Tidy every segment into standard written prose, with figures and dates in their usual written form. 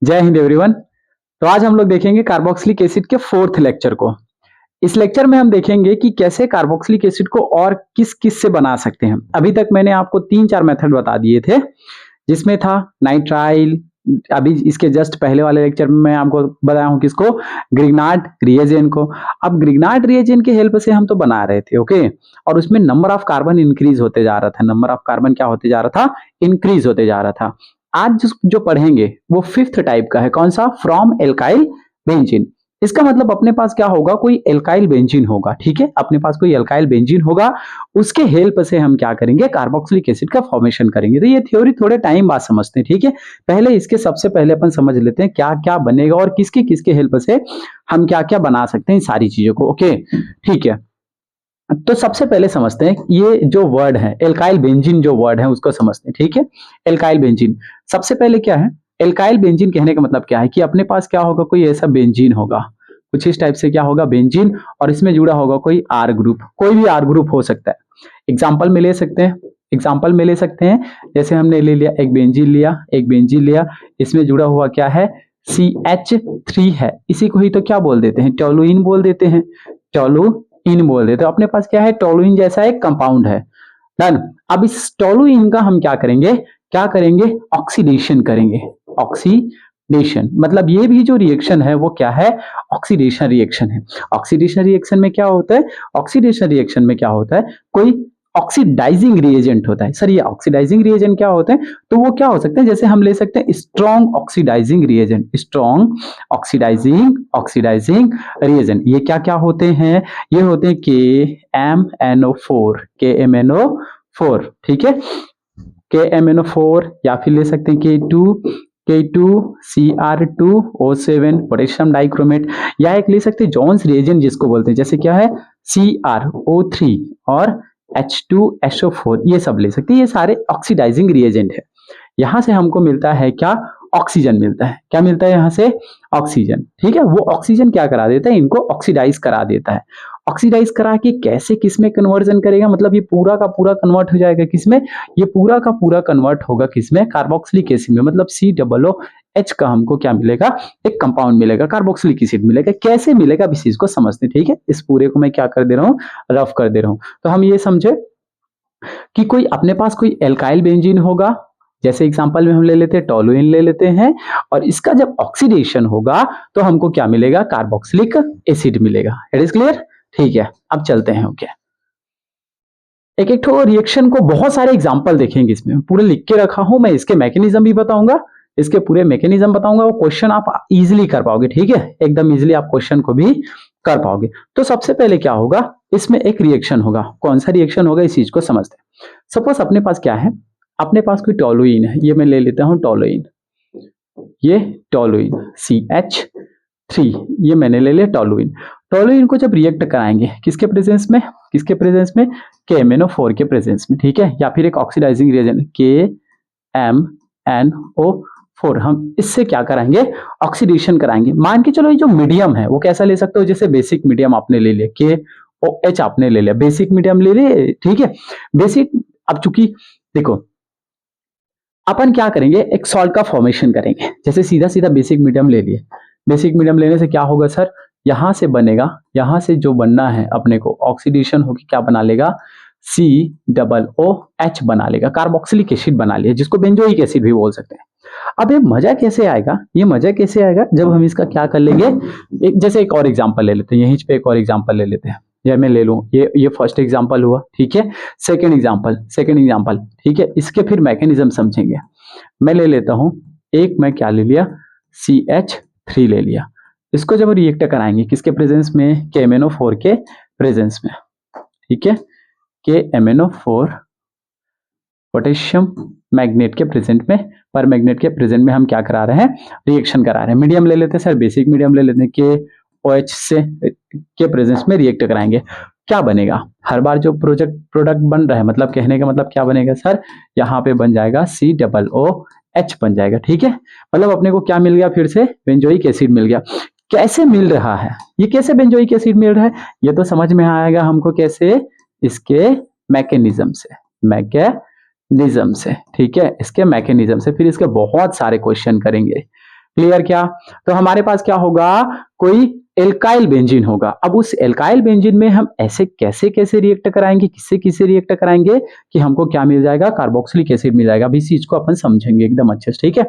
जय हिंद एवरीवन। तो आज हम लोग देखेंगे कार्बोक्सिलिक एसिड के फोर्थ लेक्चर को। इस लेक्चर में हम देखेंगे कि कैसे कार्बोक्सिलिक एसिड को और किस किस से बना सकते हैं। अभी तक मैंने आपको 3-4 मेथड बता दिए थे, जिसमें था नाइट्राइल। अभी इसके जस्ट पहले वाले लेक्चर में मैं आपको बताया हूं किसको, ग्रिग्नार्ड रिएजेंट को। अब ग्रिग्नार्ड रिएजेंट की हेल्प से हम तो बना रहे थे, ओके। और उसमें नंबर ऑफ कार्बन इंक्रीज होते जा रहा था, नंबर ऑफ कार्बन क्या होते जा रहा था, इंक्रीज होते जा रहा था। आज जो पढ़ेंगे वो फिफ्थ टाइप का है। कौन सा? From alkyl benzene. इसका मतलब अपने पास क्या होगा, कोई एल्काइल बेंजीन होगा, ठीक है। अपने पास कोई एल्काइल बेंजीन होगा, उसके हेल्प से हम क्या करेंगे, कार्बोक्सिलिक एसिड का फॉर्मेशन करेंगे। तो ये थ्योरी थोड़े टाइम बाद समझते हैं, ठीक है। पहले इसके सबसे पहले अपन समझ लेते हैं क्या क्या बनेगा और किसके किसके हेल्प से हम क्या क्या बना सकते हैं, सारी चीजों को, ओके, ठीक है। तो सबसे पहले समझते हैं ये जो वर्ड है एल्काइल बेंजीन, जो वर्ड है उसको समझते हैं, ठीक है। एल्काइल बेंजीन सबसे पहले क्या है, एल्काइल बेंजीन कहने का मतलब क्या है कि अपने पास क्या होगा, कोई ऐसा बेंजीन होगा, कुछ इस टाइप से क्या होगा, बेंजीन, और इसमें जुड़ा होगा कोई आर ग्रुप, कोई भी आर ग्रुप हो सकता है। एग्जाम्पल में ले सकते हैं, एग्जाम्पल में ले सकते हैं, जैसे हमने ले लिया एक बेंजीन लिया, एक बेंजीन लिया, इसमें जुड़ा हुआ क्या है, CH3 है। इसी को ही तो क्या बोल देते हैं, टोलुइन बोल देते हैं, टोलुइन बोल देते हैं। अपने पास क्या है, टोलुइन जैसा एक कंपाउंड है। डन। अब इस टोलुइन का हम क्या करेंगे, क्या करेंगे, ऑक्सीडेशन करेंगे। ऑक्सीडेशन मतलब ये भी जो रिएक्शन है वो क्या है, ऑक्सीडेशन रिएक्शन है। ऑक्सीडेशन रिएक्शन में क्या होता है, ऑक्सीडेशन रिएक्शन में क्या होता है, कोई ऑक्सीडाइजिंग रिएजेंट होता है। सर ये ऑक्सीडाइजिंग रिएजेंट क्या होते हैं, तो वो क्या हो सकते हैं, जैसे हम ले सकते हैं strong oxidising reagent, strong oxidising reagent. ये क्या क्या होते हैं, ये होते हैं KMnO4, KMnO4, ठीक है, KMnO4, या फिर ले सकते हैं K2Cr2O7 पोटेशियम डाइक्रोमेट, या एक ले सकते हैं जोन्स रिएजेंट जिसको बोलते हैं, जैसे क्या है CrO3 और H2SO4, ये सब ले सकते हैं। ये सारे ऑक्सीडाइजिंग रिएजेंट है। यहां से हमको मिलता है क्या, ऑक्सीजन मिलता है। क्या मिलता है यहां से, ऑक्सीजन, ठीक है। वो ऑक्सीजन क्या करा देता है, इनको ऑक्सीडाइज करा देता है। ऑक्सीडाइज करा के कैसे किसमें कन्वर्जन करेगा, मतलब ये पूरा का पूरा कन्वर्ट हो जाएगा किसमें, ये पूरा का पूरा कन्वर्ट होगा किसमें, कार्बोक्सिलिक एसिड में। मतलब COOH का हमको क्या मिलेगा, एक कंपाउंड मिलेगा, कार्बोक्सिलिक एसिड मिलेगा। कैसे मिलेगा अब इस चीज को समझते हैं, ठीक है। इस पूरे को मैं क्या कर दे रहा हूँ, रफ कर दे रहा हूँ। तो हम ये समझे कि कोई अपने पास कोई एल्काइल बेंजीन होगा, जैसे एग्जांपल में हम ले लेते हैं टोलुइन ले लेते हैं, और इसका जब ऑक्सीडेशन होगा तो हमको क्या मिलेगा, कार्बोक्सिलिक एसिड मिलेगा। इट इज क्लियर, ठीक है। अब चलते हैं, ओके। एक एक ठो रिएक्शन को बहुत सारे एग्जांपल देखेंगे, इसमें पूरे लिख के रखा हूं मैं, इसके मैकेनिज्म भी बताऊंगा, इसके पूरे मैकेनिज्म बताऊंगा। वो क्वेश्चन आप इजीली कर पाओगे, ठीक है, एकदम इजीली आप क्वेश्चन को भी कर पाओगे। तो सबसे पहले क्या होगा, इसमें एक रिएक्शन होगा। कौन सा रिएक्शन होगा, इस चीज को समझते हैं। सपोज अपने पास क्या है, अपने पास कोई टोलुइन है, ये मैं ले लेता हूं टोलुइन, ये टोलुइन CH3, ये मैंने ले लिया टोलुइन। टोलुइन को जब रिएक्ट कराएंगे किसके प्रेजेंस में, किसके प्रेजेंस में, KMnO4 के प्रेजेंस में, ठीक है। या फिर एक ऑक्सीडाइजिंग रिएजेंट KMnO4, हम इससे क्या कराएंगे, ऑक्सीडेशन कराएंगे। मान के चलो ये जो मीडियम है वो कैसा ले सकते हो, जैसे बेसिक मीडियम आपने ले लिया, KOH आपने ले लिया, बेसिक मीडियम ले लिए, ठीक है। बेसिक, अब चूंकि देखो अपन क्या करेंगे, एक सॉल्ट का फॉर्मेशन करेंगे। जैसे सीधा सीधा बेसिक मीडियम ले लिए, बेसिक मीडियम लेने से क्या होगा सर, यहां से बनेगा, यहां से जो बनना है अपने को, ऑक्सीडेशन होकर क्या बना लेगा, COOH बना लेगा, कार्बोक्सिलिक एसिड बना लिया, जिसको बेंजोइक एसिड भी बोल सकते हैं। अब ये मजा कैसे आएगा, ये मजा कैसे आएगा, जब हम इसका क्या कर लेंगे, जैसे एक और एग्जांपल ले लेते हैं, यहीं पे एक और एग्जांपल ले लेते हैं। ये मैं ले लूं, ये फर्स्ट एग्जांपल हुआ, ठीक है। सेकंड एग्जांपल, ठीक है। इसके फिर मैकेनिज्म समझेंगे। मैं ले लेता हूं, एक मैं क्या ले लिया, CH3 ले लिया। इसको जब रिएक्ट कराएंगे किसके प्रेजेंस में, KMnO4 के प्रेजेंस में, ठीक है। KMnO4 पोटेशियम मैग्नेट के प्रेजेंट में, पर मैग्नेट के प्रेजेंट में हम क्या करा रहे हैं, रिएक्शन करा रहे हैं। मीडियम ले लेते हैं सर, बेसिक मीडियम ले लेते हैं, KOH से के प्रेजेंस में रिएक्ट कराएंगे। क्या बनेगा, हर बार जो प्रोडक्ट बन रहा है, मतलब कहने का मतलब क्या बनेगा सर, यहाँ पे बन जाएगा COOH बन जाएगा, ठीक है। मतलब अपने को क्या मिल गया, फिर से बेंजोइक एसिड मिल गया। कैसे मिल रहा है, ये कैसे बेंजोइक एसिड मिल रहा है, ये तो समझ में आएगा हमको कैसे, इसके मैकेनिज्म से, ठीक है, इसके मैकेनिज्म से। फिर इसके बहुत सारे क्वेश्चन करेंगे, क्लियर क्या? तो हमारे पास क्या होगा, कोई एल्काइल बेंजीन होगा। अब उस एल्काइल बेंजीन में हम ऐसे कैसे कैसे रिएक्ट कराएंगे, किससे किससे रिएक्ट कराएंगे कि हमको क्या मिल जाएगा, कार्बोक्सिलिक एसिड मिल जाएगा। अभी इस चीज को अपन समझेंगे एकदम अच्छे से, ठीक है?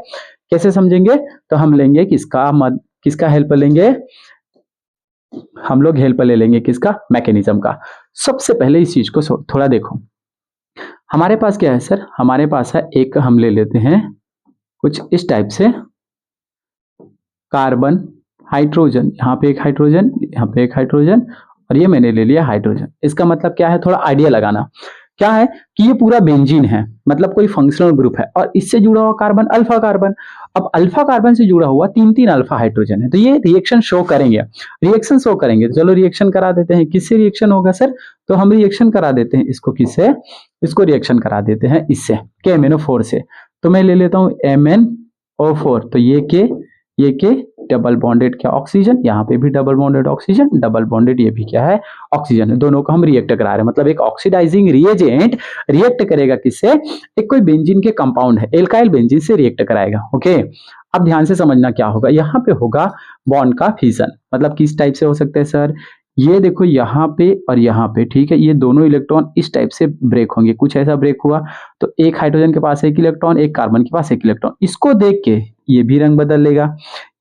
कैसे समझेंगे, तो हम लेंगे किसका हेल्प लेंगे, हम लोग हेल्प ले लेंगे किसका, मैकेनिज्म का। सबसे पहले इस चीज को थोड़ा देखो, हमारे पास क्या है सर, हमारे पास है एक, हम ले लेते हैं कुछ इस टाइप से, कार्बन, हाइड्रोजन, यहाँ पे एक हाइड्रोजन, यहाँ पे एक हाइड्रोजन, और ये मैंने ले लिया हाइड्रोजन। इसका मतलब क्या है, थोड़ा आइडिया लगाना, क्या है कि ये पूरा बेंजीन है, मतलब कोई फंक्शनल ग्रुप है, और इससे जुड़ा हुआ कार्बन अल्फा कार्बन। अब अल्फा कार्बन से जुड़ा हुआ तीन तीन अल्फा हाइड्रोजन है, तो ये रिएक्शन शो करेंगे, रिएक्शन शो करेंगे। तो चलो रिएक्शन करा देते हैं, किससे रिएक्शन होगा सर, तो हम रिएक्शन करा देते हैं इसको, किससे, इसको रिएक्शन करा देते हैं इससे, KMnO4 से। तो मैं ले लेता हूं MnO4, तो ये के डबल बॉन्डेड क्या, ऑक्सीजन, यहाँ पे भी double bonded oxygen, double bonded ये भी क्या है, ऑक्सीजन है। दोनों को हम रिएक्ट करा रहे हैं, मतलब एक ऑक्सीडाइजिंग रिएजेंट रिएक्ट करेगा किससे, एक कोई बेंजीन के कंपाउंड है, एल्काइल बेंजीन से रिएक्ट कराएगा। ओके, अब ध्यान से समझना क्या होगा, यहाँ पे होगा बॉन्ड का फिजन। मतलब किस टाइप से हो सकता है सर, ये देखो यहाँ पे और यहाँ पे, ठीक है, ये दोनों इलेक्ट्रॉन इस टाइप से ब्रेक होंगे, कुछ ऐसा ब्रेक हुआ तो एक हाइड्रोजन के पास एक इलेक्ट्रॉन, एक कार्बन के पास एक इलेक्ट्रॉन, इसको देख के ये भी रंग बदल लेगा,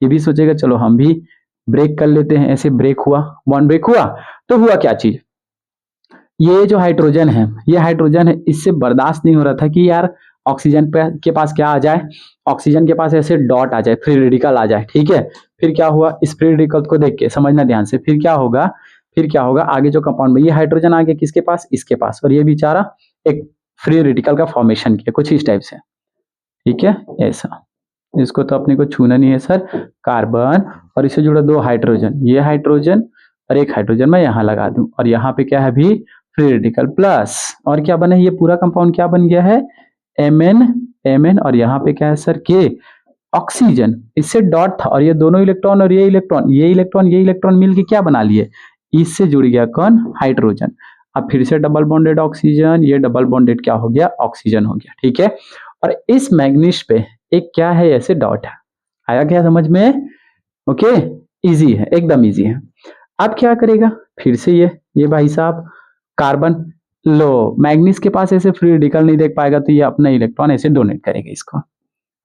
ये भी सोचेगा चलो हम भी ब्रेक कर लेते हैं, ऐसे ब्रेक हुआ, बॉन्ड ब्रेक हुआ, तो हुआ क्या चीज, ये जो हाइड्रोजन है, ये हाइड्रोजन है, इससे बर्दाश्त नहीं हो रहा था कि यार ऑक्सीजन के पास क्या आ जाए, ऑक्सीजन के पास ऐसे डॉट आ जाए, फ्री रेडिकल आ जाए, ठीक है। फिर क्या हुआ, इस फ्री रेडिकल को देख के समझना ध्यान से, फिर क्या होगा, आगे जो कंपाउंड में ये हाइड्रोजन आ गया किसके पास, इसके पास, और ये बेचारा एक फ्री रेडिकल का फॉर्मेशन किया कुछ इस टाइप से, ठीक है, ऐसा। इसको तो अपने को छूना नहीं है सर, कार्बन और इससे जुड़ा दो हाइड्रोजन, ये हाइड्रोजन और एक हाइड्रोजन मैं यहाँ लगा दूं, और यहाँ पे क्या है अभी, फ्री रेडिकल प्लस, और क्या बना है, ये पूरा कंपाउंड क्या बन गया है, Mn, और यहाँ पे क्या है सर, K, ऑक्सीजन, इससे डॉट था, और ये दोनों इलेक्ट्रॉन और ये इलेक्ट्रॉन मिलके क्या बना लिए, इससे जुड़ गया कौन, हाइड्रोजन। अब फिर से डबल बॉन्डेड ऑक्सीजन, ये डबल बॉन्डेड क्या हो गया, ऑक्सीजन हो गया, ठीक है। और इस मैग्नीज पे एक क्या है, ऐसे डॉट है, आया क्या समझ में, ओके, इजी है, एकदम इजी है। अब क्या करेगा, फिर से ये भाई साहब कार्बन, लो मैग्नीज के पास ऐसे फ्री रेडिकल नहीं देख पाएगा, तो ये अपना इलेक्ट्रॉन ऐसे डोनेट करेगा, इसको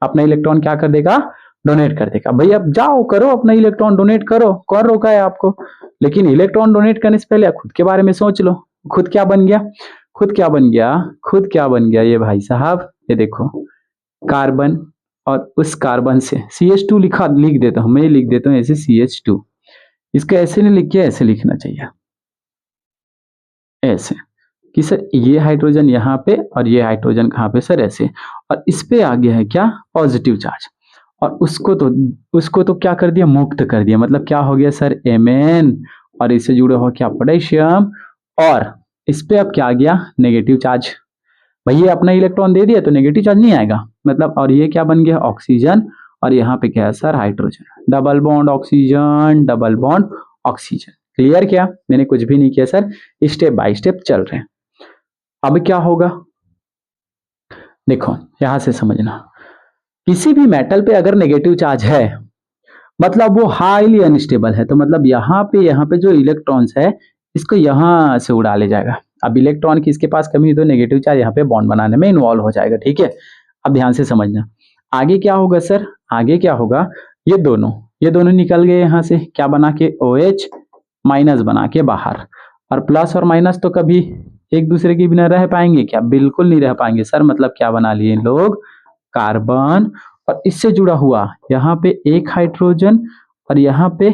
अपना इलेक्ट्रॉन क्या कर देगा, डोनेट कर देगा। भाई अब जाओ करो अपना इलेक्ट्रॉन डोनेट करो, कौन रोका है आपको, लेकिन इलेक्ट्रॉन डोनेट करने से पहले खुद के बारे में सोच लो, खुद क्या बन गया, ये भाई साहब, ये देखो कार्बन, और उस कार्बन से CH2 लिख देता हूं, मैं लिख देता हूं ऐसे CH2, इसको ऐसे नहीं लिख के ऐसे लिखना चाहिए, ऐसे कि सर ये हाइड्रोजन यहाँ पे और ये हाइड्रोजन कहाँ पे सर, ऐसे, और इस पे आ गया है क्या, पॉजिटिव चार्ज, और उसको तो क्या कर दिया, मुक्त कर दिया, मतलब क्या हो गया सर, Mn, और इससे जुड़ा हुआ क्या, पोटेशियम, और इस पे अब क्या आ गया, नेगेटिव चार्ज। भैया अपना इलेक्ट्रॉन दे दिया तो नेगेटिव चार्ज नहीं आएगा, मतलब, और ये क्या बन गया, ऑक्सीजन, और यहाँ पे क्या है sir, hydrogen, double bond oxygen, double bond oxygen. Clear क्या, मैंने कुछ भी नहीं किया सर, स्टेप बाय स्टेप चल रहे हैं। अब क्या होगा, देखो यहां से समझना, किसी भी मेटल पे अगर नेगेटिव चार्ज है मतलब वो हाईली अनस्टेबल है, तो मतलब यहाँ पे जो इलेक्ट्रॉन्स है इसको यहाँ से उड़ा ले जाएगा। अब इलेक्ट्रॉन की इसके पास कमी, तो नेगेटिव चार्ज यहाँ पे बॉन्ड बनाने में इन्वॉल्व हो जाएगा, ठीक है। अब ध्यान से समझना, आगे क्या होगा सर, आगे क्या होगा, ये दोनों निकल गए यहाँ से, क्या बना के, OH माइनस बना के बाहर, और प्लस और माइनस तो कभी एक दूसरे के बिना रह पाएंगे क्या, बिल्कुल नहीं रह पाएंगे सर, मतलब क्या बना लिए लोग, कार्बन, और इससे जुड़ा हुआ यहाँ पे एक हाइड्रोजन, और यहाँ पे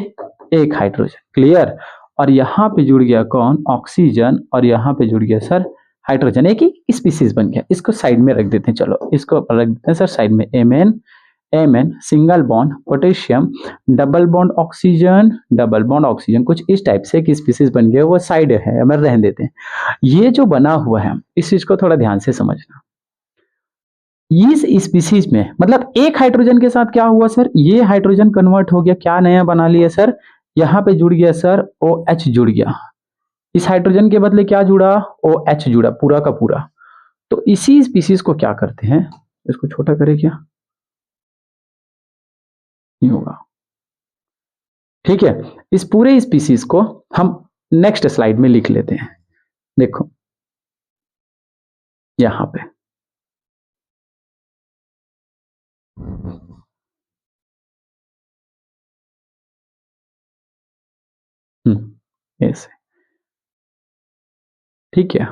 एक हाइड्रोजन, क्लियर, और यहाँ पे जुड़ गया कौन, ऑक्सीजन, और यहाँ पे जुड़ गया सर हाइड्रोजन, एक ही स्पीसीज बन गया। इसको साइड में रख देते हैं, चलो इसको रख देते हैं सर साइड में, Mn single bond potassium, double bond oxygen, कुछ इस टाइप से एक स्पीसीज बन गया, वो साइड है, हमें रहने देते हैं। ये जो बना हुआ है इस चीज को थोड़ा ध्यान से समझना, इस स्पीसीज में मतलब एक हाइड्रोजन के साथ क्या हुआ सर, ये हाइड्रोजन कन्वर्ट हो गया, क्या नया बना लिया सर, यहाँ पे जुड़ गया सर OH जुड़ गया, इस हाइड्रोजन के बदले क्या जुड़ा, OH जुड़ा पूरा का पूरा। तो इसी स्पीसीज को क्या करते हैं, इसको छोटा करें क्या, नहीं होगा। ठीक है, इस पूरे स्पीसीज को हम नेक्स्ट स्लाइड में लिख लेते हैं। देखो यहां पे ऐसे, ठीक है।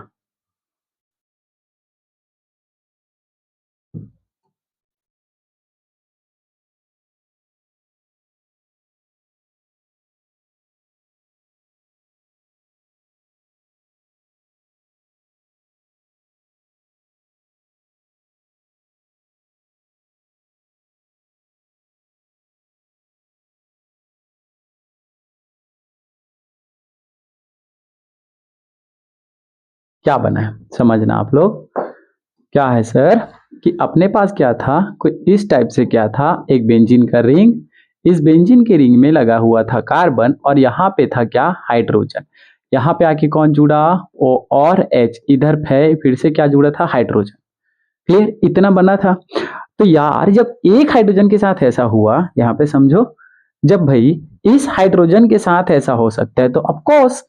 क्या बना है समझना आप लोग। क्या है सर कि अपने पास क्या था, कोई इस टाइप से क्या था, एक बेंजीन का रिंग, इस बेंजीन के रिंग में लगा हुआ था कार्बन और यहाँ पे था क्या, हाइड्रोजन। यहाँ पे आके कौन जुड़ा, ओ और एच, इधर है फिर से क्या जुड़ा था, हाइड्रोजन। क्लियर, इतना बना था। तो यार जब एक हाइड्रोजन के साथ ऐसा हुआ, यहाँ पे समझो, जब भाई इस हाइड्रोजन के साथ ऐसा हो सकता है तो ऑफ कोर्स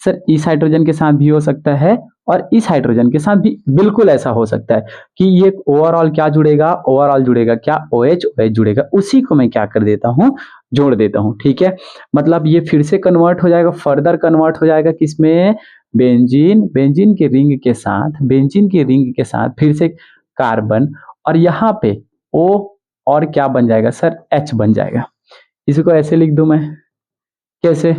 सर इस हाइड्रोजन के साथ भी हो सकता है और इस हाइड्रोजन के साथ भी बिल्कुल ऐसा हो सकता है कि ये ओवरऑल क्या जुड़ेगा, ओवरऑल जुड़ेगा क्या, OH OH जुड़ेगा। उसी को मैं क्या कर देता हूँ, जोड़ देता हूँ। ठीक है, मतलब ये फिर से कन्वर्ट हो जाएगा, फर्दर कन्वर्ट हो जाएगा किसमें, बेंजीन, बेंजीन के रिंग के साथ, बेंजीन के रिंग के साथ फिर से कार्बन, और यहाँ पे O और क्या बन जाएगा सर, H बन जाएगा। इसको ऐसे लिख दूं मैं, कैसे,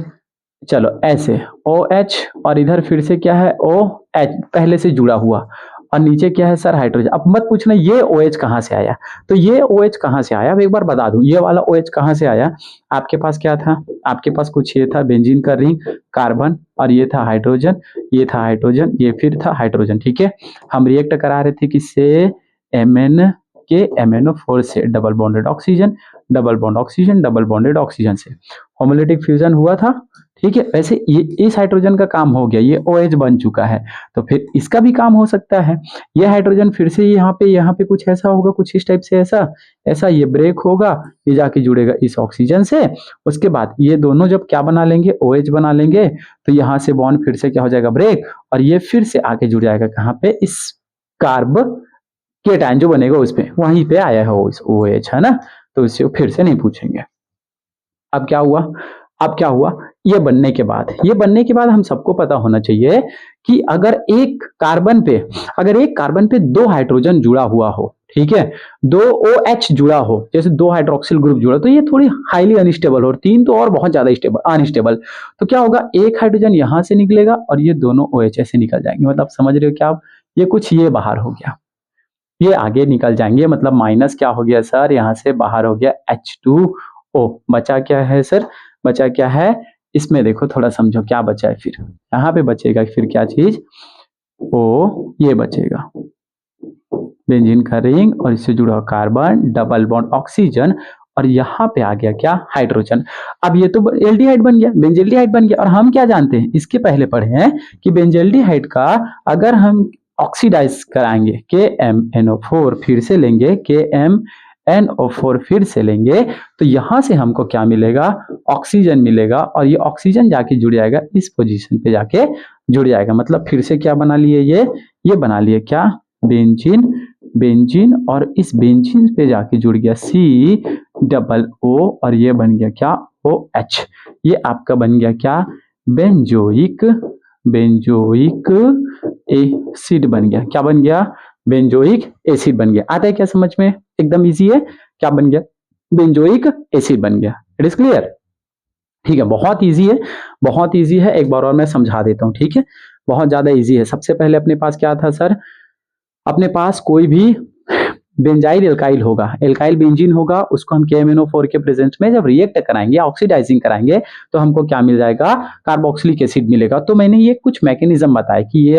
चलो ऐसे OH और इधर फिर से क्या है, OH पहले से जुड़ा हुआ, और नीचे क्या है सर, हाइड्रोजन। अब मत पूछना ये OH कहाँ से आया, तो ये OH कहाँ से आया, अब एक बार बता दूं ये वाला OH कहाँ से आया। आपके पास क्या था, आपके पास कुछ ये था बेंजीन का रिंग, कार्बन, और ये था हाइड्रोजन, ये था हाइड्रोजन, ये फिर था हाइड्रोजन। ठीक है, हम रिएक्ट करा रहे थे किससे, Mn के MnO4 से, double bonded oxygen, double bond oxygen, double bonded oxygen से होमोलिटिक फ्यूजन हुआ था। ठीक है, वैसे ये इस हाइड्रोजन का काम हो गया, ये OH बन चुका है, तो फिर इसका भी काम हो सकता है। ये हाइड्रोजन फिर से यहाँ पे कुछ ऐसा होगा, कुछ इस टाइप से ऐसा ऐसा, ये ब्रेक होगा, ये जाके जुड़ेगा इस ऑक्सीजन से। उसके बाद ये दोनों जब क्या बना लेंगे, OH बना लेंगे, तो यहाँ से बॉन्ड फिर से क्या हो जाएगा, ब्रेक, और ये फिर से आके जुड़ जाएगा कहाँ पे, इस कार्ब केटायन जो बनेगा उस पे, वहीं पे आया है OH, है ना, तो इससे फिर से नहीं पूछेंगे। अब क्या हुआ, अब क्या हुआ, ये बनने के बाद, ये बनने के बाद हम सबको पता होना चाहिए कि अगर एक कार्बन पे, अगर एक कार्बन पे दो हाइड्रोजन जुड़ा हुआ हो, ठीक है, दो OH जुड़ा हो, जैसे दो हाइड्रोक्सिल ग्रुप जुड़ा, तो ये थोड़ी हाईली अनस्टेबल हो, तीन तो और बहुत ज्यादा स्टेबल अनस्टेबल। तो क्या होगा, एक हाइड्रोजन यहां से निकलेगा और ये दोनों OH से निकल जाएंगे, मतलब समझ रहे हो क्या आप, ये कुछ ये बाहर हो गया, ये आगे निकल जाएंगे, मतलब माइनस क्या हो गया सर, यहाँ से बाहर हो गया H2O। बचा क्या है सर, बचा क्या है, इसमें देखो थोड़ा समझो क्या बचा है, फिर यहाँ पे बचेगा फिर क्या चीज, ओ ये बचेगा बेंजीन का रिंग और इससे जुड़ा कार्बन, डबल बॉन्ड ऑक्सीजन, और यहाँ पे आ गया क्या, हाइड्रोजन। अब ये तो एल्डिहाइड बन गया, बेंजल्डिहाइड बन गया। और हम क्या जानते हैं, इसके पहले पढ़े हैं कि बेंजल्डिहाइड का अगर हम ऑक्सीडाइज कराएंगे, KMnO4 फिर से लेंगे, KMnO4 फिर से लेंगे, तो यहां से हमको क्या मिलेगा, ऑक्सीजन मिलेगा, और ये ऑक्सीजन जाके जुड़ जाएगा इस पोजीशन पे, जाके जुड़ जाएगा। मतलब फिर से क्या बना लिए, ये बना लिए क्या, बेंजीन, बेंजीन, और इस बेंजीन पे जाके जुड़ गया COO, और ये बन गया क्या, OH। ये आपका बन गया क्या, बेंजोइक, बेंजोइक एसिड बन गया। क्या बन गया, बेंजोइक एसिड बन गया। आता है क्या समझ में, एकदम इजी है, क्या बन गया, बेंजोइक एसिड बन गया। इट इज क्लियर, ठीक है, बहुत इजी है, बहुत इजी है। एक बार और मैं समझा देता हूँ, ठीक है, बहुत ज्यादा इजी है। सबसे पहले अपने पास क्या था सर, अपने पास कोई भी बेंजाइल एल्काइल होगा, एल्काइल बेंजीन होगा, उसको हम KMnO4 के प्रेजेंस में जब रिएक्ट कराएंगे, ऑक्सीडाइजिंग कराएंगे, तो हमको क्या मिल जाएगा, कार्बोक्सिलिक एसिड मिलेगा। तो मैंने ये कुछ मैकेनिज्म बताया कि ये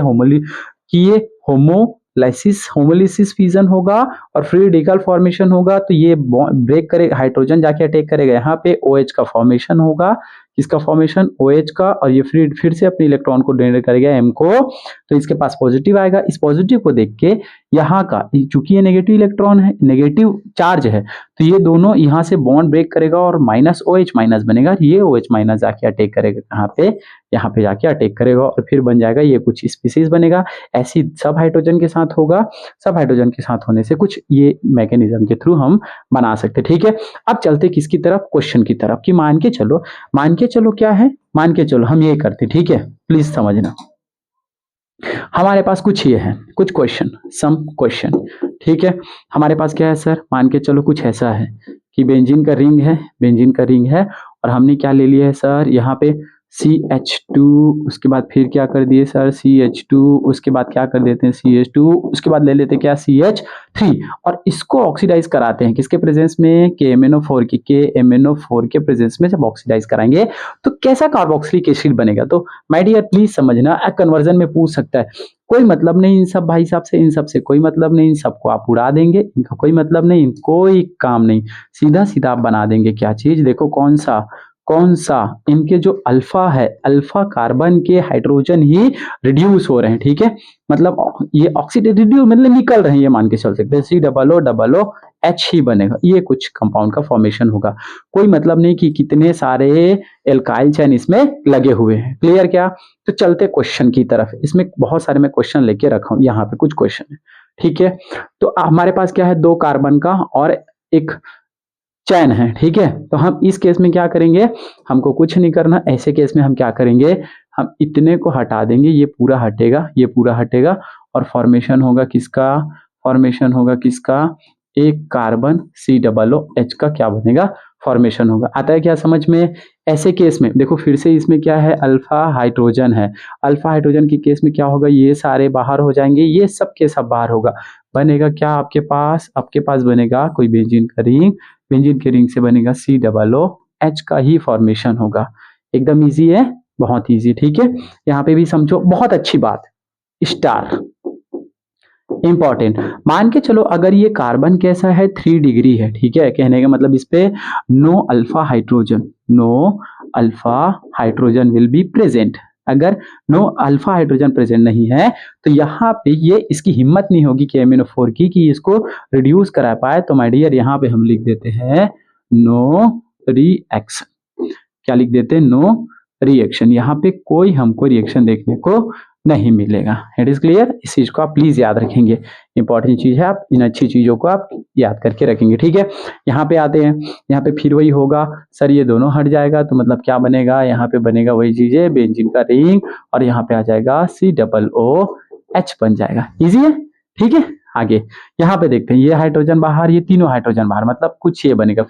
होमोलाइसिस, होमोलिसिस फ्यूजन होगा और फ्री रेडिकल फॉर्मेशन होगा, तो ये ब्रेक करेगा, हाइड्रोजन जाके अटैक करेगा, यहाँ पे OH का फॉर्मेशन होगा, किसका फॉर्मेशन, OH का, और ये फिर से अपने इलेक्ट्रॉन को डोनेट करेगा M को, तो इसके पास पॉजिटिव आएगा। इस पॉजिटिव को देख के यहाँ का, चूंकि ये नेगेटिव इलेक्ट्रॉन है, नेगेटिव चार्ज है, तो ये दोनों यहाँ से बॉन्ड ब्रेक करेगा और माइनस OH माइनस बनेगा। ये OH माइनस जाके अटैक करेगा कहाँ पे, यहाँ पे जाके अटैक करेगा और फिर बन जाएगा ये कुछ स्पीसीज बनेगा। ऐसी सब हाइड्रोजन के साथ होगा, सब हाइड्रोजन के साथ होने से कुछ ये मैकेनिज्म के थ्रू हम बना सकते। ठीक है, अब चलते किसकी तरफ, क्वेश्चन की तरफ, कि मान के चलो क्या है, मान के चलो हम ये करते। ठीक है, प्लीज समझना, हमारे पास कुछ ये है, कुछ क्वेश्चन, सम क्वेश्चन। ठीक है, हमारे पास क्या है सर, मान के चलो कुछ ऐसा है कि बेंजीन का रिंग है, बेंजीन का रिंग है और हमने क्या ले लिया है सर, यहाँ पे CH2, उसके बाद फिर क्या कर दिए सर CH2, उसके बाद क्या कर देते हैं CH2, उसके बाद ले लेते हैं क्या CH3 और इसको ऑक्सीडाइज कराते हैं किसके प्रेजेंस में, KMnO4 के प्रेजेंस में जब ऑक्सीडाइज कराएंगे तो कैसा कार्बोक्सिलिक एसिड बनेगा। तो माय डियर प्लीज समझना, कन्वर्जन में पूछ सकता है, कोई मतलब नहीं इन सब भाई साहब से, इन सब से कोई मतलब नहीं, इन सबको आप उड़ा देंगे, इनका कोई मतलब नहीं, कोई काम नहीं, सीधा सीधा आप बना देंगे क्या चीज, देखो कौन सा इनके जो अल्फा है, अल्फा कार्बन के हाइड्रोजन ही रिड्यूस हो रहे हैं। ठीक है, मतलब ये ऑक्सीडेटिव रिड्यूस मतलब निकल रहे हैं, ये मान के चल सकते हैं, COOH ही बनेगा, ये कुछ कंपाउंड का फॉर्मेशन होगा। कोई मतलब नहीं कि कितने सारे एल्काइल चैन इसमें लगे हुए हैं। क्लियर क्या, तो चलते क्वेश्चन की तरफ, इसमें बहुत सारे मैं क्वेश्चन लेके रखा हूं, यहाँ पे कुछ क्वेश्चन है। ठीक है, तो हमारे पास क्या है, 2 कार्बन का और एक चैन है। ठीक है, तो हम इस केस में क्या करेंगे, हमको कुछ नहीं करना, ऐसे केस में हम क्या करेंगे, हम इतने को हटा देंगे, ये पूरा हटेगा, ये पूरा हटेगा और फॉर्मेशन होगा किसका, फॉर्मेशन होगा किसका, एक कार्बन COOH का क्या बनेगा, फॉर्मेशन होगा। आता है क्या समझ में। ऐसे केस में देखो फिर से इसमें क्या है, अल्फा हाइड्रोजन है, अल्फा हाइड्रोजन के केस में क्या होगा, ये सारे बाहर हो जाएंगे, ये सब के सब बाहर होगा, बनेगा क्या आपके पास बनेगा कोई बेंजीन का रिंग, बेंजीन के रिंग से बनेगा COOH का ही फॉर्मेशन होगा। एकदम इजी है, बहुत इजी। ठीक है, यहाँ पे भी समझो, बहुत अच्छी बात, स्टार इंपॉर्टेंट। मान के चलो अगर ये कार्बन कैसा है, 3 डिग्री है। ठीक है, कहने का मतलब इस पे no alpha hydrogen will be present. अगर नो अल्फा हाइड्रोजन प्रेजेंट नहीं है तो यहाँ पे ये इसकी हिम्मत नहीं होगी KMnO4 की कि इसको रिड्यूस करा पाए। तो माय डियर यहाँ पे हम लिख देते हैं नो रिएक्शन। क्या लिख देते हैं, नो रिएक्शन। यहाँ पे कोई हमको रिएक्शन देखने को नहीं मिलेगा। इट इज क्लियर, इस चीज को आप प्लीज याद रखेंगे, इंपॉर्टेंट चीज है, आप इन अच्छी चीजों को आप याद करके रखेंगे। ठीक है, यहाँ पे आते हैं, यहाँ पे फिर वही होगा सर, ये दोनों हट जाएगा तो मतलब क्या बनेगा, यहाँ पे बनेगा वही चीजें, बेंजीन का रिंग और यहाँ पे आ जाएगा COOH बन जाएगा। इजी है। ठीक है, आगे यहाँ पे देखते हैं, ये हाइड्रोजन बाहर, ये तीनों हाइड्रोजन बाहर, मतलब कुछ ये बनेगा,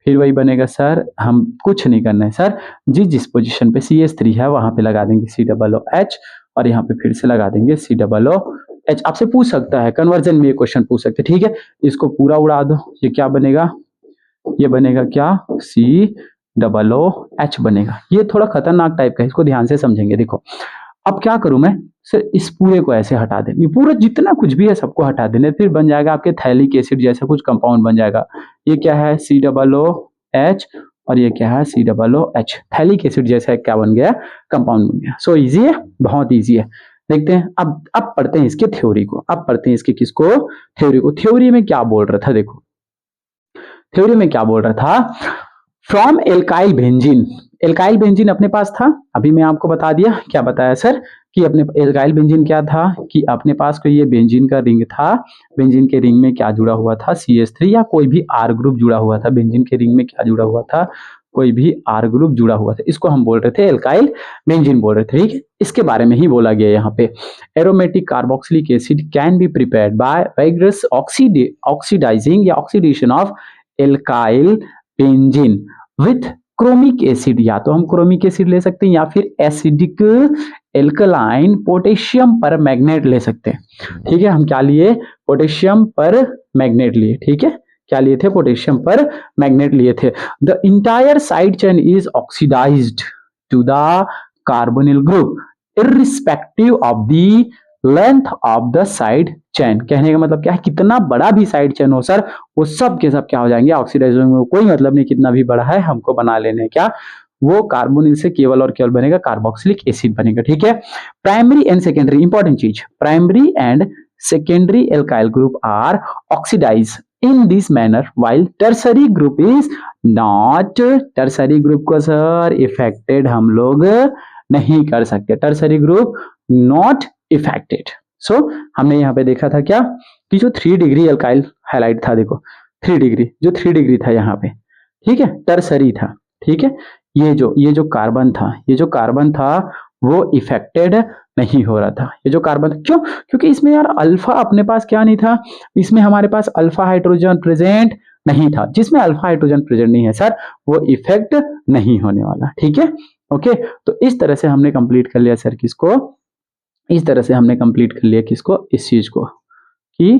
फिर वही बनेगा सर, हम कुछ नहीं करना है सर, जिस पोजीशन पे CH3 है वहां पे लगा देंगे COOH और यहाँ पे फिर से लगा देंगे COOH। आपसे पूछ सकता है, कन्वर्जन में ये क्वेश्चन पूछ सकते हैं। ठीक है, इसको पूरा उड़ा दो, ये क्या बनेगा, ये बनेगा क्या, COOH बनेगा। ये थोड़ा खतरनाक टाइप का है, इसको ध्यान से समझेंगे। देखो अब क्या करूं मैं सर, इस पूरे को ऐसे हटा दें, ये पूरा जितना कुछ भी है सबको हटा देने, फिर बन जाएगा आपके थैलिक एसिड जैसा कुछ कंपाउंड बन जाएगा। ये क्या है, COOH और ये क्या है, COOH, थैलिक एसिड जैसा क्या बन गया, कंपाउंड बन गया। सो इजी है, बहुत इजी है। देखते हैं अब पढ़ते हैं इसके थ्योरी को, अब पढ़ते हैं इसके किसको, थ्योरी को। थ्योरी में क्या बोल रहा था, देखो थ्योरी में क्या बोल रहा था, from alkyl benzene. Alkyl benzene अपने पास था, अभी मैं आपको बता दिया, क्या बताया सर कि अपने एल्काइल बेंजीन क्या था, कि अपने पास कोई ये बेंजीन का रिंग था, बेंजीन के रिंग में क्या जुड़ा हुआ था, CH3 या कोई भी R ग्रुप जुड़ा हुआ था। बेंजीन के रिंग में क्या जुड़ा हुआ था, कोई भी R ग्रुप जुड़ा हुआ था, इसको हम बोल रहे थे एल्काइल बेंजीन बोल रहे थे। ठीक है, इसके बारे में ही बोला गया यहाँ पे। Aromatic carboxylic acid can be prepared by vigorous oxidising या oxidation of alkyl benzene with chromic acid. या तो हम क्रोमिक एसिड ले सकते हैं या फिर एसिडिक एल्कलाइन पोटेशियम पर मैग्नेट ले सकते हैं। ठीक है, हम क्या लिए, पोटेशियम पर मैग्नेट लिए। ठीक है, क्या लिए थे, पोटेशियम पर मैग्नेट लिए थे। The entire side chain is oxidised to the carbonyl group irrespective of the length of the side chain. कहने का मतलब क्या है, कितना बड़ा भी साइड चेन हो सर, वो सब के सब क्या हो जाएंगे, ऑक्सीडाइज होंगे। कोई मतलब नहीं कितना भी बड़ा है, हमको बना लेने क्या, वो कार्बोनिल से केवल और केवल बनेगा कार्बोक्सिलिक एसिड बनेगा। ठीक है, प्राइमरी एंड सेकेंडरी, इंपॉर्टेंट चीज, primary and secondary alkyl group are oxidise in this manner while tertiary group is not, tertiary group को सर इफेक्टेड हम लोग नहीं कर सकते, tertiary group not affected. So हमने यहाँ पे देखा था क्या कि जो 3 डिग्री अल्काइल हाईलाइट था, देखो 3 डिग्री, जो 3 डिग्री था यहाँ पे, ठीक है, टर्सरी था, ठीक है। ये जो कार्बन था, ये जो कार्बन था वो इफेक्टेड नहीं हो रहा था। ये जो कार्बन, क्यों? क्योंकि इसमें यार अल्फा अपने पास क्या नहीं था, इसमें हमारे पास अल्फा हाइड्रोजन प्रेजेंट नहीं था। जिसमें अल्फा हाइड्रोजन प्रेजेंट नहीं है सर, वो इफेक्ट नहीं होने वाला, ठीक है। ओके, तो इस तरह से हमने कंप्लीट कर लिया सर किसको, इस तरह से हमने कंप्लीट कर लिया किसको, इस चीज को, कि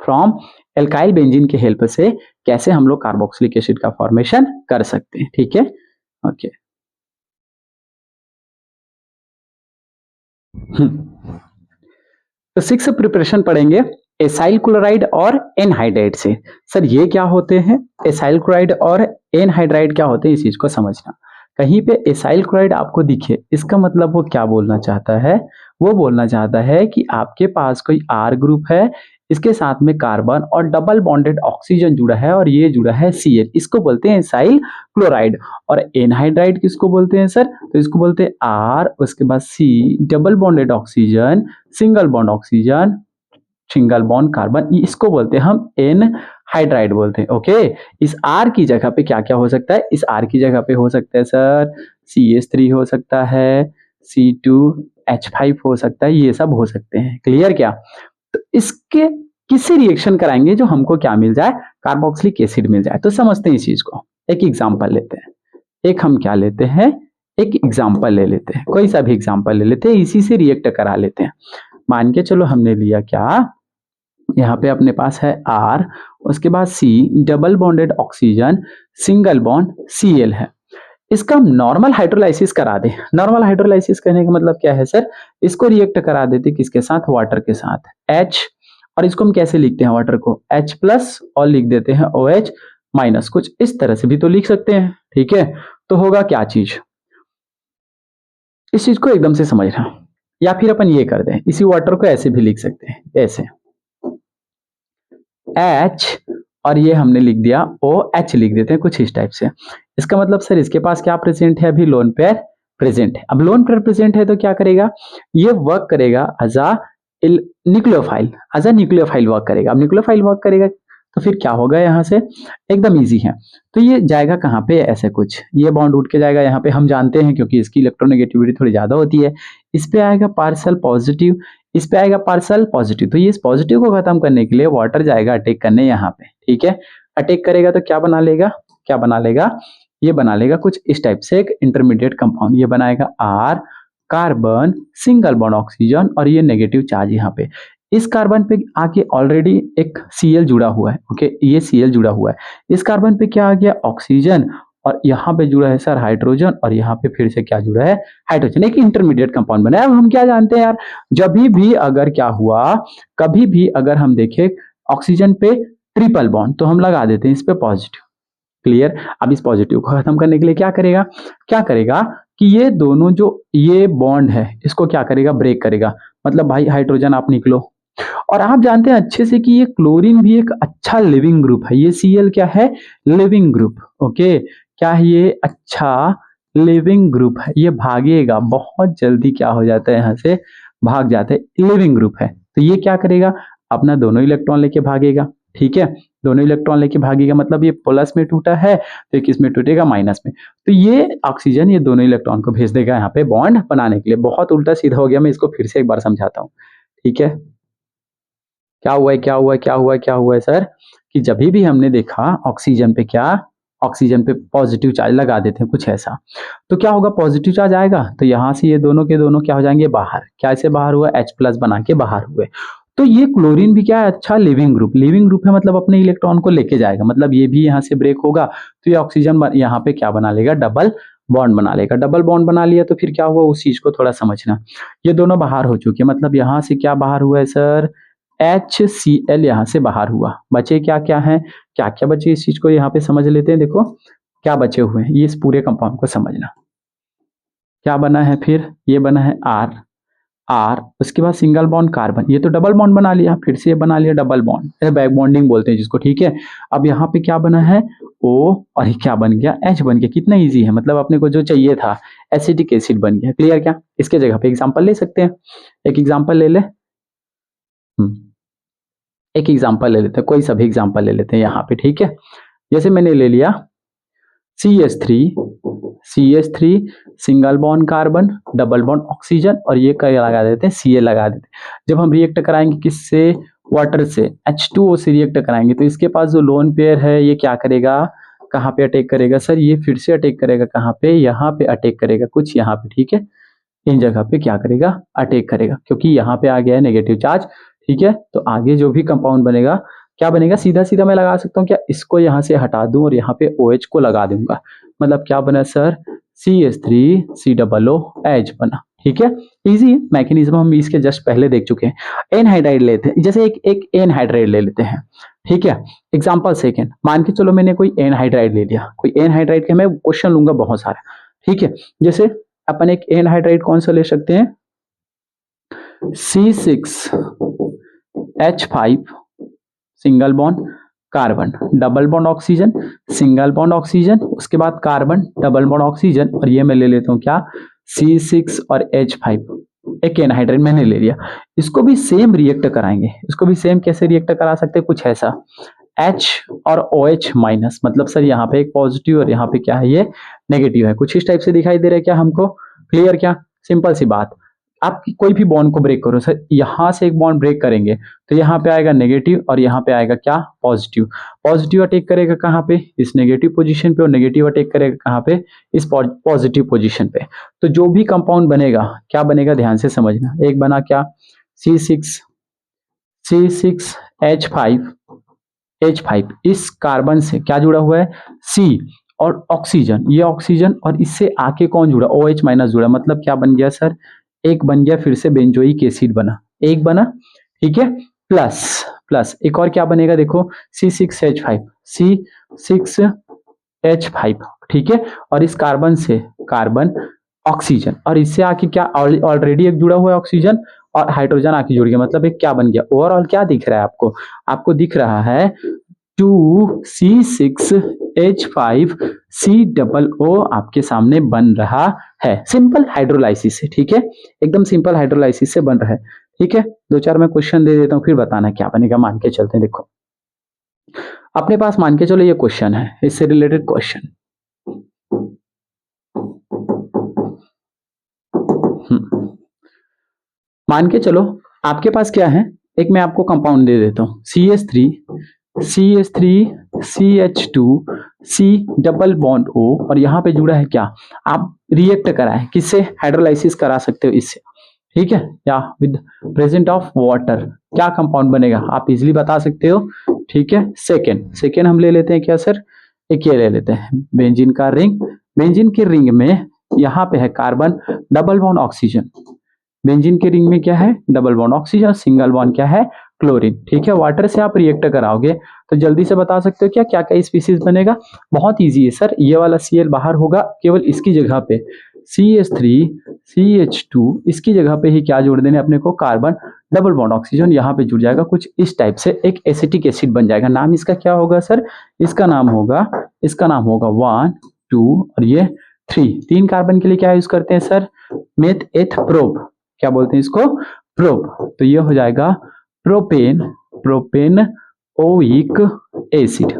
फ्रॉम एल्काइल बेंजीन के हेल्प से कैसे हम लोग कार्बोक्सिलिक एसिड का फॉर्मेशन कर सकते हैं, ठीक है। ओके, तो 6 प्रिपरेशन पढ़ेंगे एसाइल क्लोराइड और एनहाइड्राइड से। सर ये क्या होते हैं, एसाइल क्लोराइड और एनहाइड्राइड क्या होते हैं, इस चीज को समझना। कहीं पे एसाइल क्लोराइड आपको दिखे, इसका मतलब वो क्या बोलना चाहता है, वो बोलना चाहता है कि आपके पास कोई आर ग्रुप है, इसके साथ में कार्बन और डबल बॉन्डेड ऑक्सीजन जुड़ा है और ये जुड़ा है Cl, इसको बोलते हैं एसाइल क्लोराइड। और एनहाइड्राइड किसको बोलते हैं सर, तो इसको बोलते हैं आर, उसके बाद C, double bonded oxygen, single bond oxygen, single bond carbon, इसको बोलते हैं हम एन हाइड्राइड बोलते हैं। ओके, इस आर की जगह पे क्या क्या हो सकता है, इस आर की जगह पे हो सकता है सर CH3 हो सकता है, C2H5 हो सकता है, ये सब हो सकते हैं। क्लियर क्या? तो इसके किसी रिएक्शन कराएंगे जो हमको क्या मिल जाए, कार्बोक्सिलिक एसिड मिल जाए। तो समझते हैं इस चीज को, एक एग्जांपल लेते हैं, एक हम क्या लेते हैं, एक एग्जांपल ले लेते हैं, कोई सा भी एग्जांपल ले लेते हैं, इसी से रिएक्ट करा लेते हैं। मान के चलो हमने लिया क्या, यहाँ पे अपने पास है R, उसके बाद C, double bonded oxygen, single bond Cl है। इसका हम नॉर्मल हाइड्रोलाइसिस करा दे। नॉर्मल हाइड्रोलाइसिस करने का मतलब क्या है सर, इसको रिएक्ट करा देते किसके साथ, वाटर के साथ, H, और इसको हम कैसे लिखते हैं वाटर को, H प्लस और लिख देते हैं OH माइनस, कुछ इस तरह से भी तो लिख सकते हैं, ठीक है। तो होगा क्या चीज, इस चीज को एकदम से समझना, या फिर अपन ये कर दें, इसी वाटर को ऐसे भी लिख सकते हैं, ऐसे H और ये हमने लिख दिया OH, लिख देते हैं कुछ इस टाइप से। इसका मतलब सर इसके पास क्या प्रेजेंट है, अभी लोन पेयर प्रेजेंट है। अब लोन पेयर प्रेजेंट है तो क्या करेगा, ये वर्क करेगा as a nucleophile, as a nucleophile work करेगा। अब न्यूक्लियोफाइल वर्क करेगा तो फिर क्या होगा, यहाँ से एकदम इजी है। तो ये जाएगा कहाँ पे, ऐसे कुछ, ये बॉन्ड उठ के जाएगा यहाँ पे, हम जानते हैं क्योंकि इसकी इलेक्ट्रोनेगेटिविटी थोड़ी ज्यादा होती है। इस पे आएगा पार्सल पॉजिटिव, इस पे आएगा पार्सल पॉजिटिव, तो ये इस पॉजिटिव को खत्म करने के लिए वाटर जाएगा अटैक करने यहाँ पे, ठीक है। अटैक करेगा तो क्या बना लेगा, क्या बना लेगा, ये बना लेगा कुछ इस टाइप से एक इंटरमीडिएट कंपाउंड, ये बनाएगा R, carbon, single bond oxygen, और ये नेगेटिव चार्ज यहाँ पे। इस कार्बन पे आके ऑलरेडी एक Cl जुड़ा हुआ है, ओके, ये Cl जुड़ा हुआ है। इस कार्बन पे क्या आ गया, ऑक्सीजन, और यहाँ पे जुड़ा है सर हाइड्रोजन, और यहाँ पे फिर से क्या जुड़ा है, हाइड्रोजन, एक इंटरमीडिएट कंपाउंड बना है। अब हम क्या जानते हैं यार, जब भी अगर क्या हुआ, कभी भी अगर हम देखें ऑक्सीजन पे ट्रिपल बॉन्ड, तो हम लगा देते हैं इस पे पॉजिटिव। क्लियर? अब इस पॉजिटिव को खत्म करने के लिए क्या करेगा, क्या करेगा कि ये दोनों जो ये बॉन्ड है इसको क्या करेगा, ब्रेक करेगा। मतलब भाई हाइड्रोजन आप निकलो। और आप जानते हैं अच्छे से कि ये क्लोरीन भी एक अच्छा लिविंग ग्रुप है, ये Cl क्या है, लिविंग ग्रुप। ओके, क्या है ये, अच्छा लिविंग ग्रुप है, ये भागेगा बहुत जल्दी, क्या हो जाता है यहाँ से भाग जाते हैं, लिविंग ग्रुप है। तो ये क्या करेगा, अपना दोनों इलेक्ट्रॉन लेके भागेगा, ठीक है। दोनों इलेक्ट्रॉन लेके भागेगा मतलब ये प्लस में टूटा है तो किस में टूटेगा, माइनस में। तो ये ऑक्सीजन ये दोनों इलेक्ट्रॉन को भेज देगा यहाँ पे बॉन्ड बनाने के लिए। बहुत उल्टा सीधा हो गया, मैं इसको फिर से एक बार समझाता हूँ, ठीक है। क्या हुआ है, क्या हुआ है, क्या हुआ है, क्या हुआ है सर, कि जब भी हमने देखा ऑक्सीजन पे क्या, ऑक्सीजन पे पॉजिटिव चार्ज लगा देते हैं कुछ ऐसा, तो क्या होगा, पॉजिटिव चार्ज आएगा तो यहाँ से ये दोनों के दोनों क्या हो जाएंगे बाहर, क्या ऐसे बाहर हुआ, H प्लस बना के बाहर हुए। तो ये क्लोरीन भी क्या है, अच्छा लिविंग ग्रुप, लिविंग ग्रुप है मतलब अपने इलेक्ट्रॉन को लेके जाएगा, मतलब ये भी यहाँ से ब्रेक होगा तो ये ऑक्सीजन यहाँ पे क्या बना लेगा, डबल बॉन्ड बना लेगा। डबल बॉन्ड बना लिया तो फिर क्या हुआ, उस चीज को थोड़ा समझना। ये दोनों बाहर हो चुके हैं, मतलब यहाँ से क्या बाहर हुआ है सर, HCl यहाँ से बाहर हुआ। बचे क्या क्या है, क्या क्या बचे, इस चीज को यहाँ पे समझ लेते हैं। देखो क्या बचे हुए हैं, ये इस पूरे कंपाउंड को समझना। क्या बना है फिर, ये बना है R, R, उसके बाद सिंगल बॉन्ड कार्बन, ये तो डबल बॉन्ड बना लिया, फिर से ये बना लिया डबल बॉन्ड, बैक बॉन्डिंग बोलते हैं जिसको, ठीक है। अब यहाँ पे क्या बना है O, और ये क्या बन गया H बन गया। कितना इजी है, मतलब अपने को जो चाहिए था एसिटिक एसिड बन गया। क्लियर क्या? इसके जगह पे एग्जांपल ले सकते हैं, एक एग्जांपल ले ले, एक एग्जांपल ले लेते हैं, कोई सा भी एग्जांपल ले लेते हैं यहाँ पे, ठीक है। जैसे मैंने ले लिया CH3 single bond carbon, double bond oxygen, और ये क्या लगा देते हैं Cl लगा देते हैं। जब हम रिएक्ट कराएंगे किससे, वाटर से, H2O से रिएक्ट कराएंगे, तो इसके पास जो लोन पेयर है ये क्या करेगा, कहाँ पे अटैक करेगा सर, ये फिर से अटैक करेगा, कहाँ पे, यहाँ पे अटैक करेगा, कुछ यहाँ पे, ठीक है। इन जगह पे क्या करेगा, अटैक करेगा, क्योंकि यहाँ पे आ गया है नेगेटिव चार्ज, ठीक है। तो आगे जो भी कंपाउंड बनेगा क्या बनेगा, सीधा सीधा मैं लगा सकता हूँ क्या, इसको यहाँ से हटा दूं और यहाँ पे OH को लगा दूंगा, मतलब क्या बना सर, CH3COOH बना, ठीक है। इजी है मैकेनिज्म, हम इसके जस्ट पहले देख चुके हैं। एनहाइड्राइड लेते हैं, जैसे एक एनहाइड्राइड ले लेते हैं, ठीक है। एग्जांपल सेकंड, मान के चलो मैंने कोई एनहाइड्राइड ले लिया, कोई एनहाइड्राइड के मैं क्वेश्चन लूंगा बहुत सारा, ठीक है। जैसे अपन एक एनहाइड्राइड कौन सा ले सकते हैं, C6H5 single bond carbon, double bond oxygen, single bond oxygen, उसके बाद कार्बन, डबल बॉन्ड ऑक्सीजन, और ये मैं ले लेता हूँ क्या, C6 और H5, एक एनहाइड्राइड मैंने ले लिया। इसको भी सेम रिएक्ट कराएंगे, इसको भी सेम कैसे रिएक्ट करा सकते हैं, कुछ ऐसा, H और OH माइनस, मतलब सर यहाँ पे एक पॉजिटिव और यहाँ पे क्या है, ये नेगेटिव है, कुछ इस टाइप से दिखाई दे रहा है क्या हमको, क्लियर क्या? सिंपल सी बात, आप कोई भी बॉन्ड को ब्रेक करो सर, यहां से एक बॉन्ड ब्रेक करेंगे तो यहाँ पे आएगा नेगेटिव और यहाँ पे आएगा क्या, पॉजिटिव। पॉजिटिव अटैक करेगा कहाँ पे, इस नेगेटिव पोजीशन पे, और नेगेटिव अटैक करेगा कहाँ पे, इस पॉजिटिव पोजीशन पे। तो जो भी कंपाउंड बनेगा क्या बनेगा, ध्यान से समझना। एक बना क्या, C6H5, इस कार्बन से क्या जुड़ा हुआ है, C, और ऑक्सीजन, ये ऑक्सीजन, और इससे आके कौन जुड़ा, OH माइनस जुड़ा, मतलब क्या बन गया सर, एक बन गया फिर से बेंजोइक एसिड बना, एक बना, ठीक है। प्लस एक और क्या बनेगा, देखो C6H5, ठीक है। और इस कार्बन से कार्बन, ऑक्सीजन, और इससे आके क्या, ऑलरेडी एक जुड़ा हुआ है ऑक्सीजन, और हाइड्रोजन आके जुड़ गया, मतलब एक क्या बन गया, ओवरऑल क्या दिख रहा है आपको, आपको दिख रहा है 2C6H5COO आपके सामने बन रहा है, सिंपल हाइड्रोलाइसिस से, ठीक है, एकदम सिंपल हाइड्रोलाइसिस से बन रहा है, ठीक है। दो चार मैं क्वेश्चन दे देता हूँ, फिर बताना क्या बनेगा, मान के चलते हैं। देखो अपने पास मान के चलो ये क्वेश्चन है, इससे रिलेटेड क्वेश्चन, मान के चलो आपके पास क्या है, एक मैं आपको कंपाउंड दे देता हूँ, CH3CH2C डबल बॉन्ड O, और यहाँ पे जुड़ा है क्या, आप रिएक्ट कराए किससे, हाइड्रोलाइसिस करा सकते हो इससे, ठीक है, या विद प्रेजेंट ऑफ वाटर क्या कंपाउंड बनेगा, आप इजिली बता सकते हो, ठीक है। सेकेंड हम ले लेते हैं क्या सर, एक ये ले लेते हैं बेंजीन का रिंग, बेंजीन के रिंग में यहाँ पे है carbon, double bond oxygen, benzene के रिंग में क्या है, double bond oxygen, single bond क्या है, क्लोरीन, ठीक है। वाटर से आप रिएक्ट कराओगे तो जल्दी से बता सकते हो क्या क्या क्या स्पीसीज बनेगा, बहुत इजी है सर, ये वाला Cl बाहर होगा, केवल इसकी जगह पे CH3CH2, इसकी जगह पे ही क्या जोड़ देने अपने को, कार्बन, डबल बॉन्ड ऑक्सीजन, यहाँ पे जुड़ जाएगा कुछ इस टाइप से, एक एसिटिक एसिड बन जाएगा। नाम इसका क्या होगा सर, इसका नाम होगा 1, 2 और ये 3 कार्बन के लिए क्या यूज करते हैं सर, मेथ एथ प्रोब, क्या बोलते हैं इसको, प्रोब। तो ये हो जाएगा प्रोपेनओइक एसिड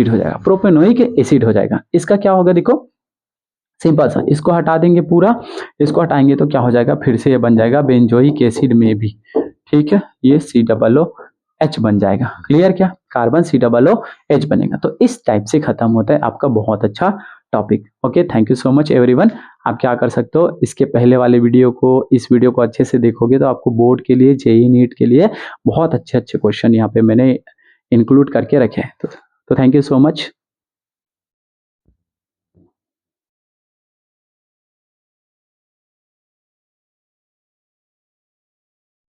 हो जाएगा, प्रोपेनोइक एसिड हो जाएगा। इसका क्या होगा, देखो सिंपल सा, इसको हटा देंगे पूरा, इसको हटाएंगे तो क्या हो जाएगा, फिर से ये बन जाएगा बेंजोइक एसिड में भी, ठीक है, ये COOH बन जाएगा। क्लियर क्या, कार्बन COOH बनेगा। तो इस टाइप से खत्म होता है आपका बहुत अच्छा topic. Okay, thank you so much everyone. आप क्या कर सकते हो, इसके पहले वाले वीडियो को, इस वीडियो को अच्छे से देखोगे तो आपको बोर्ड के लिए, JEE नीट के लिए बहुत अच्छे क्वेश्चन यहाँ पे मैंने इंक्लूड करके रखे हैं। तो थैंक यू सो मच।